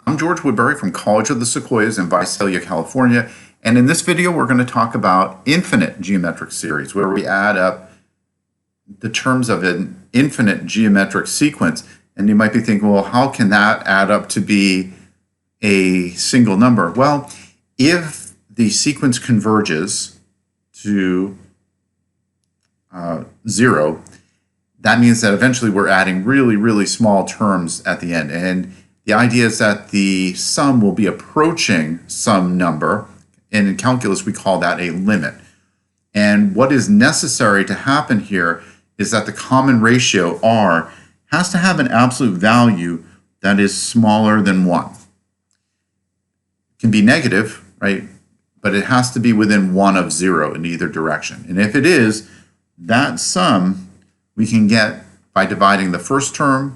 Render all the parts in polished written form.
I'm George Woodbury from College of the Sequoias in Visalia, California, and in this video we're going to talk about infinite geometric series, where we add up the terms of an infinite geometric sequence. And you might be thinking, well, how can that add up to be a single number? Well, if the sequence converges to 0, that means that eventually we're adding really, really small terms at the end. And the idea is that the sum will be approaching some number, and in calculus we call that a limit. And what is necessary to happen here is that the common ratio r has to have an absolute value that is smaller than 1. It can be negative, right? But it has to be within 1 of 0 in either direction. And if it is, that sum we can get by dividing the first term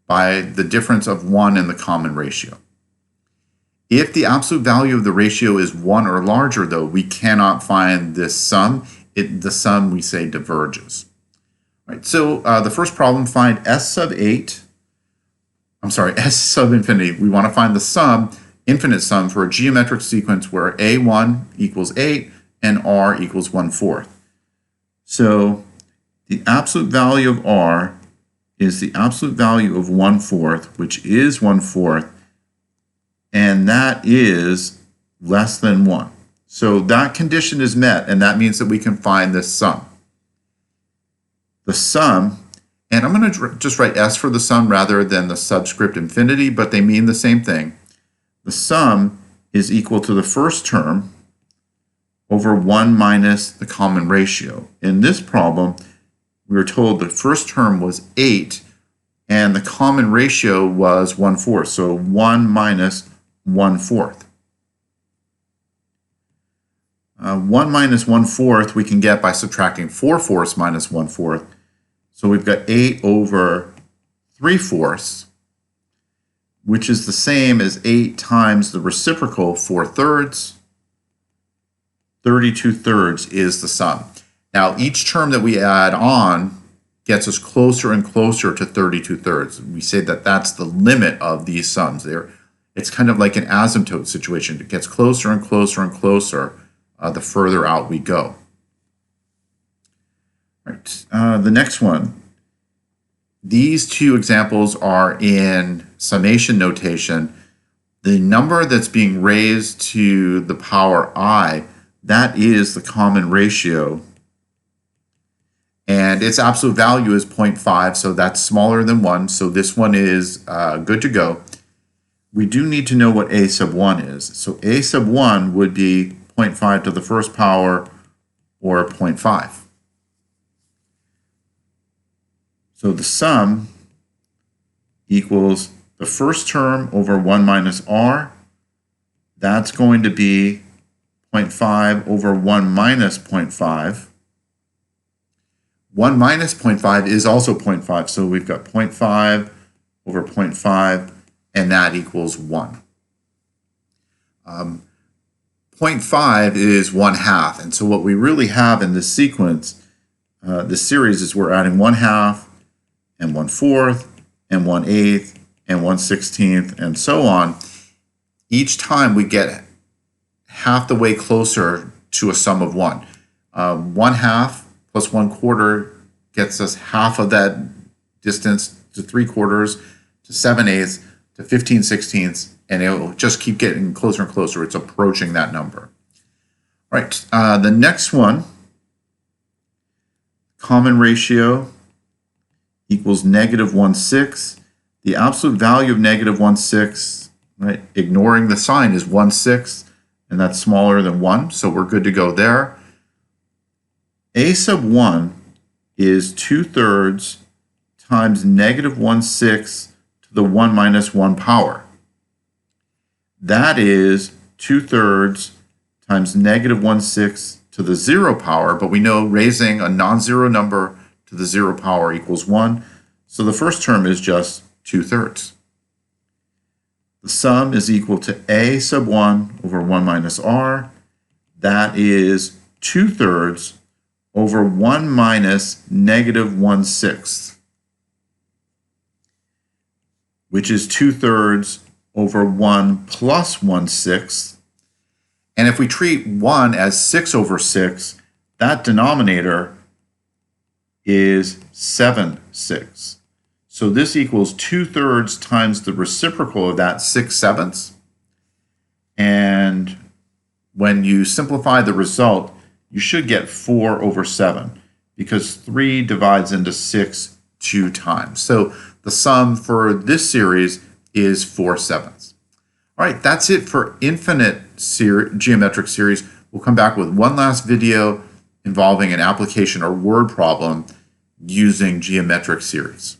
by the difference of 1 in the common ratio. If the absolute value of the ratio is 1 or larger, though, we cannot find this sum. The sum, we say, diverges. Right, so the first problem, find s sub infinity. We want to find the sum, infinite sum, for a geometric sequence where a1 equals 8 and r equals 1/4. So the absolute value of r is the absolute value of 1/4, which is 1/4, and that is less than 1. So that condition is met, and that means that we can find this sum. The sum, and I'm going to just write s for the sum rather than the subscript infinity, but they mean the same thing. The sum is equal to the first term over 1 minus the common ratio. In this problem, we were told the first term was 8 and the common ratio was 1/4, so 1 minus 1/4. 1 minus 1/4 we can get by subtracting 4/4 minus 1/4. So we've got 8 over 3/4, which is the same as 8 times the reciprocal 4/3. 32/3 is the sum. Now, each term that we add on gets us closer and closer to 32/3. We say that that's the limit of these sums. It's kind of like an asymptote situation. It gets closer and closer and closer the further out we go. Right. The next one. These two examples are in summation notation. The number that's being raised to the power I, that is the common ratio. And its absolute value is 0.5, so that's smaller than 1. So this one is good to go. We do need to know what a sub 1 is. So a sub 1 would be 0.5 to the first power, or 0.5. So the sum equals the first term over 1 minus r. That's going to be 0.5 over 1 minus 0.5. 1 minus 0.5 is also 0.5, so we've got 0.5 over 0.5, and that equals 1. 0.5 is 1/2, and so what we really have in this sequence, this series, is we're adding 1/2 and 1/4 and 1/8 and 1/16 and so on. Each time we get half the way closer to a sum of 1. 1/2 plus 1/4 gets us half of that distance to 3/4 to 7/8 to 15/16, and it will just keep getting closer and closer. It's approaching that number. All right, the next one, common ratio equals negative 1/6. The absolute value of negative 1/6, right, ignoring the sign, is 1/6, and that's smaller than 1, so we're good to go there. A sub 1 is 2/3 times negative 1/6 to the 1 minus 1 power. That is 2/3 times negative 1/6 to the 0 power, but we know raising a non-zero number to the 0 power equals 1, so the first term is just 2/3. The sum is equal to a sub 1 over 1 minus r. That is 2/3 over 1 minus negative 1/6, which is 2/3 over 1 plus 1/6. And if we treat 1 as 6 over 6, that denominator is 7/6. So this equals 2/3 times the reciprocal of that, 6/7. And when you simplify the result, you should get 4 over 7 because 3 divides into 6 2 times. So the sum for this series is 4/7. All right, that's it for infinite geometric series. We'll come back with one last video involving an application or word problem using geometric series.